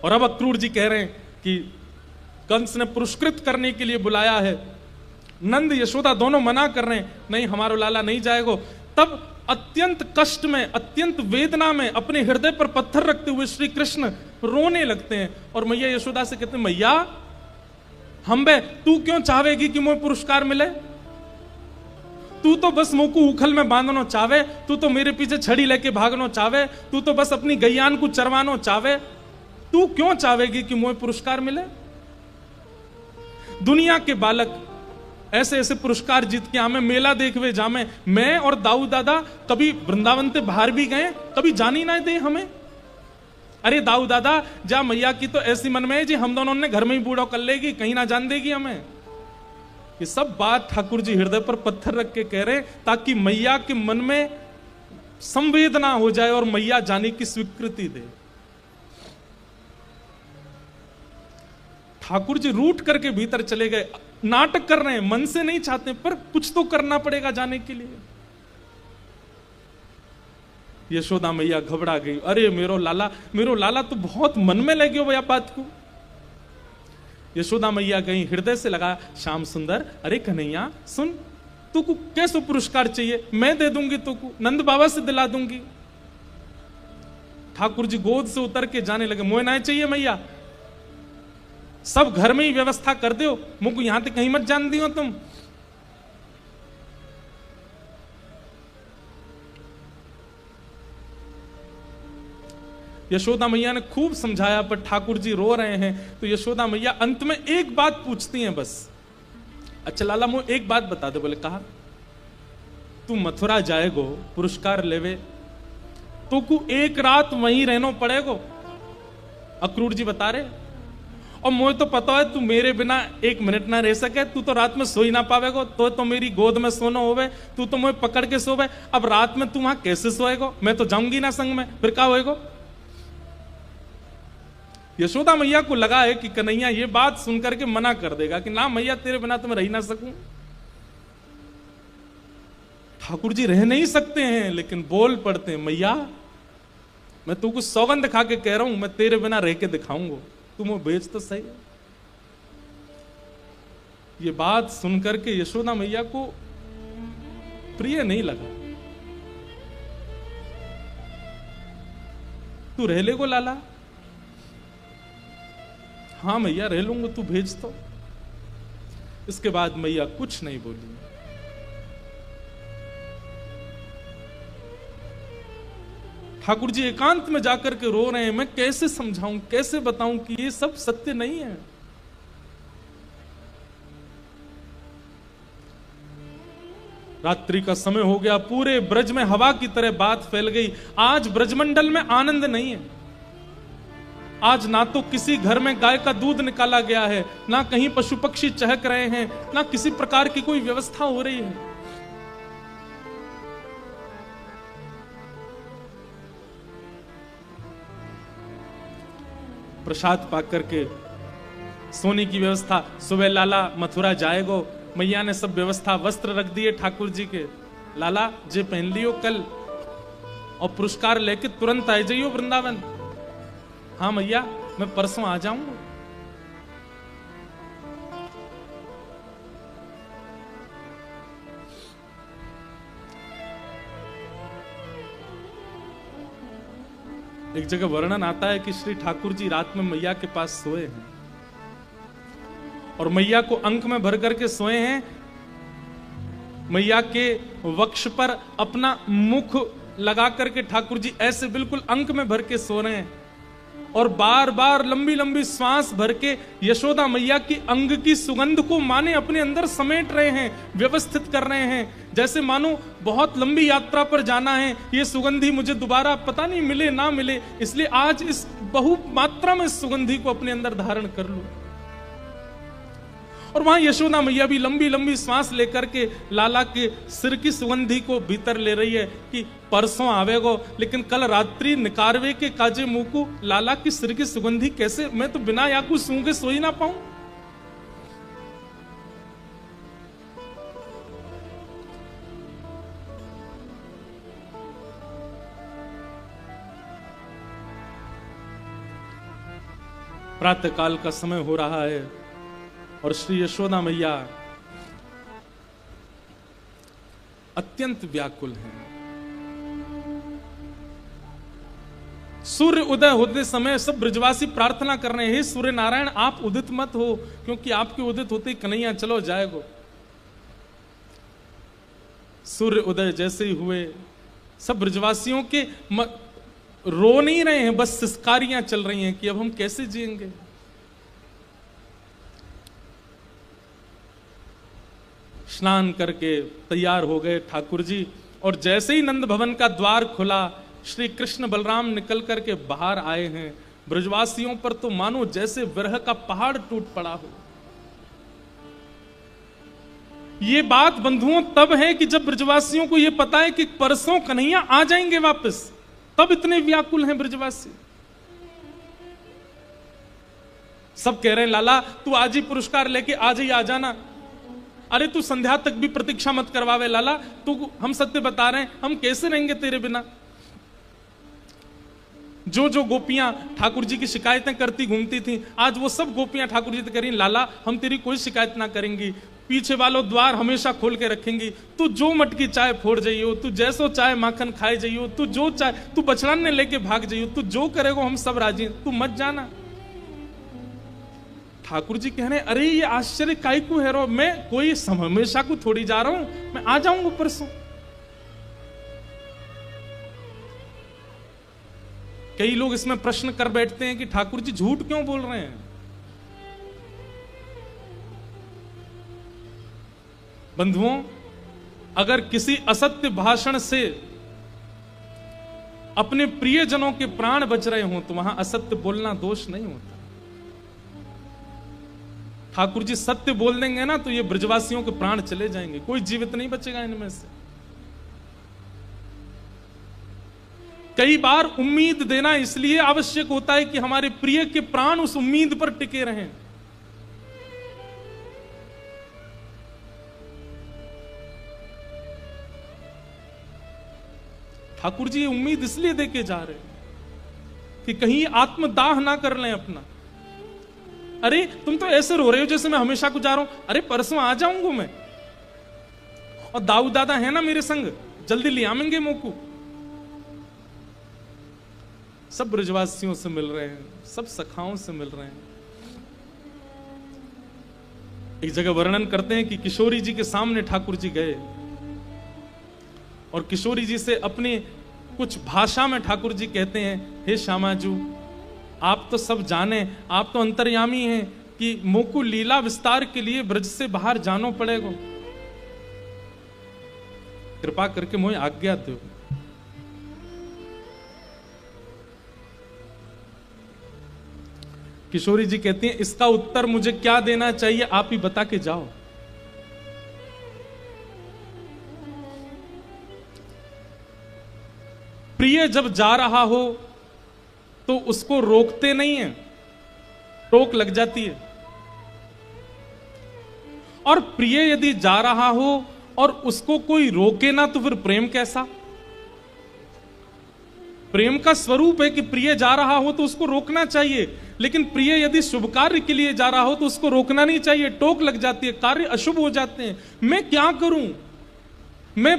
और अब अक्रूर जी कह रहे हैं कि कंस ने पुरस्कृत करने के लिए बुलाया है, नंद यशोदा दोनों मना कर रहे हैं, नहीं हमारो लाला नहीं जाएगो। तब अत्यंत कष्ट में, अत्यंत वेदना में अपने हृदय पर पत्थर रखते हुए श्री कृष्ण रोने लगते हैं और मैया यशोदा से कहते हैं, मैया हम बे तू क्यों चाहेगी कि मुझे पुरस्कार मिले? तू तो बस मुंह को उखल में बांधना चाहे, तू तो मेरे पीछे छड़ी लेके भागना चाहे, तू तो बस अपनी गैयान को चरवाना चाहे, तू क्यों चाहेगी कि मुझे पुरस्कार मिले? दुनिया के बालक ऐसे ऐसे पुरस्कार जीत के आमे, मेला देखवे जामे, मैं और दाऊ दादा कभी वृंदावन से बाहर भी गए, कभी जानी ना दे हमें। अरे दाऊ दादा जा मैया की तो ऐसी मन में है जी हम दोनों ने घर में ही बूढ़ा कर लेगी, कहीं ना जान देगी हमें। ये सब बात ठाकुर जी हृदय पर पत्थर रख के कह रहे ताकि मैया के मन में संवेदना हो जाए और मैया जाने की स्वीकृति दे। ठाकुर जी रूठ करके भीतर चले गए, नाटक कर रहे हैं, मन से नहीं चाहते पर कुछ तो करना पड़ेगा जाने के लिए। यशोदा मैया घबरा गई, अरे मेरो लाला तो बहुत मन में लगे हो भैया बात को। यशोदा मैया गई, हृदय से लगा, श्याम सुंदर, अरे कन्हैया सुन, तू को कैसे पुरस्कार चाहिए, मैं दे दूंगी, तू को नंद बाबा से दिला दूंगी। ठाकुर जी गोद से उतर के जाने लगे, मोह ना चाहिए मैया, सब घर में ही व्यवस्था कर दो, मुझको यहां तक कहीं मत जान दियो तुम। यशोदा मैया ने खूब समझाया पर ठाकुर जी रो रहे हैं, तो यशोदा मैया अंत में एक बात पूछती हैं बस, अच्छा लाला मुझे एक बात बता दे। बोले कहा, तू मथुरा जाएगो पुरस्कार लेवे तो को एक रात वहीं रहना पड़ेगो। अक्रूर जी बता रहे, और मुझे तो पता है तू मेरे बिना एक मिनट ना रह सके, तू तो रात में सो ही ना पावेगो, तो मेरी गोद में सोना होवे, तू तो मुझे पकड़ के सोवे, अब रात में तू वहां कैसे सोएगो, मैं तो जाऊंगी ना संग में, फिर क्या होएगो। यशोदा मैया को लगा है कि कन्हैया ये बात सुनकर के मना कर देगा कि ना मैया तेरे बिना तो मैं रह ना सकूं। ठाकुर जी रह नहीं सकते हैं लेकिन बोल पड़ते हैं, मैया मैं तू कुछ सौगंध खा के कह रहा हूं, मैं तेरे बिना रह के दिखाऊंगा, तू मुझे बेच तो सही। ये बात सुनकर के यशोदा मैया को प्रिय नहीं लगा। तू रह ले गो लाला, हाँ मैया रह लूंगा, तू भेज तो। इसके बाद मैया कुछ नहीं बोली। ठाकुर जी एकांत में जाकर के रो रहे हैं, मैं कैसे समझाऊं, कैसे बताऊं कि ये सब सत्य नहीं है। रात्रि का समय हो गया, पूरे ब्रज में हवा की तरह बात फैल गई। आज ब्रजमंडल में आनंद नहीं है। आज ना तो किसी घर में गाय का दूध निकाला गया है, ना कहीं पशु पक्षी चहक रहे हैं, ना किसी प्रकार की कोई व्यवस्था हो रही है। प्रसाद पाक करके सोने की व्यवस्था, सुबह लाला मथुरा जाएगो, मैया ने सब व्यवस्था, वस्त्र रख दिए ठाकुर जी के, लाला जे पहन लियो कल और पुरस्कार लेके तुरंत आ जाइयो वृंदावन। हाँ मैया मैं परसों आ जाऊंगा। एक जगह वर्णन आता है कि श्री ठाकुर जी रात में मैया के पास सोए हैं और मैया को अंक में भर करके सोए हैं। मैया के वक्ष पर अपना मुख लगा करके ठाकुर जी ऐसे बिल्कुल अंक में भर के सो रहे हैं और बार बार लंबी लंबी श्वास भर के यशोदा मैया की अंग की सुगंध को माने अपने अंदर समेट रहे हैं, व्यवस्थित कर रहे हैं, जैसे मानो बहुत लंबी यात्रा पर जाना है, ये सुगंधी मुझे दोबारा पता नहीं मिले ना मिले, इसलिए आज इस बहु मात्रा में सुगंधी को अपने अंदर धारण कर लूं। और वहां यशोदा मैया भी लंबी लंबी सांस लेकर के लाला के सिर की सुगंधी को भीतर ले रही है कि परसों आवेगो, लेकिन कल रात्रि निकारवे के काजे मुंह को लाला की सिर की सुगंधी कैसे, मैं तो बिना या कुछ सूंघे सो ही ना पाऊं। प्रातः काल का समय हो रहा है और श्री यशोदा मैया अत्यंत व्याकुल हैं। सूर्य उदय होते समय सब ब्रजवासी प्रार्थना कर रहे हैं, हे सूर्य नारायण आप उदित मत हो, क्योंकि आपके उदित होते ही कन्हैया चलो जाएगो। सूर्य उदय जैसे ही हुए सब ब्रजवासियों के रो नहीं रहे हैं, बस सिसकारियां चल रही हैं कि अब हम कैसे जिएंगे। स्नान करके तैयार हो गए ठाकुर जी, और जैसे ही नंद भवन का द्वार खुला श्री कृष्ण बलराम निकल करके बाहर आए हैं। ब्रजवासियों पर तो मानो जैसे विरह का पहाड़ टूट पड़ा हो। ये बात बंधुओं तब है कि जब ब्रजवासियों को यह पता है कि परसों कन्हैया आ जाएंगे वापस, तब इतने व्याकुल हैं ब्रजवासी। सब कह रहे हैं लाला तू आज ही पुरस्कार लेके आज ही आ जाना। अरे तू संध्या तक भी प्रतीक्षा मत करवावे लाला, तू हम सत्य बता रहे हैं, हम कैसे रहेंगे तेरे बिना। जो जो गोपियां ठाकुर जी की शिकायतें करती घूमती थी, आज वो सब गोपियां ठाकुर जी से कह रही लाला हम तेरी कोई शिकायत ना करेंगी, पीछे वालों द्वार हमेशा खोल के रखेंगी, तू जो मटकी चाय फोड़ जाइयो, तू जैसो चाय माखन खाए जाइयो, तू जो चाय तू बछड़ाने लेके भाग जाइयो, तू जो करेगो हम सब राजी, तू मत जाना। ठाकुर जी कह रहे अरे ये आश्चर्य काय को है रो, मैं कोई हमेशा को थोड़ी जा रहा हूं, मैं आ जाऊंगा परसों। कई लोग इसमें प्रश्न कर बैठते हैं कि ठाकुर जी झूठ क्यों बोल रहे हैं। बंधुओं, अगर किसी असत्य भाषण से अपने प्रियजनों के प्राण बच रहे हों तो वहां असत्य बोलना दोष नहीं होता। ठाकुर जी सत्य बोल देंगे ना तो ये ब्रजवासियों के प्राण चले जाएंगे, कोई जीवित नहीं बचेगा इनमें से। कई बार उम्मीद देना इसलिए आवश्यक होता है कि हमारे प्रिय के प्राण उस उम्मीद पर टिके रहें। ठाकुर जी ये उम्मीद इसलिए देके जा रहे हैं कि कहीं आत्मदाह ना कर लें अपना। अरे तुम तो ऐसे रो रहे हो जैसे मैं हमेशा को जा रहा हूं, अरे परसों आ जाऊंगा मैं, और दाऊ दादा है ना मेरे संग, जल्दी ले आवेंगे मोकू। सब ब्रजवासियों से मिल रहे हैं, सब सखाओं से मिल रहे हैं। एक जगह वर्णन करते हैं कि किशोरी जी के सामने ठाकुर जी गए और किशोरी जी से अपनी कुछ भाषा में ठाकुर जी कहते हैं, हे श्यामाजू आप तो सब जाने, आप तो अंतर्यामी हैं कि मोकू लीला विस्तार के लिए ब्रज से बाहर जानो पड़ेगा, कृपा करके मोहे आज्ञा दो। किशोरी जी कहती हैं इसका उत्तर मुझे क्या देना चाहिए, आप ही बता के जाओ। प्रिय जब जा रहा हो तो उसको रोकते नहीं है, टोक लग जाती है। और प्रिय यदि जा रहा हो और उसको कोई रोके ना तो फिर प्रेम कैसा। प्रेम का स्वरूप है कि प्रिय जा रहा हो तो उसको रोकना चाहिए, लेकिन प्रिय यदि शुभ कार्य के लिए जा रहा हो तो उसको रोकना नहीं चाहिए, टोक लग जाती है, कार्य अशुभ हो जाते हैं। मैं क्या करूं, मैं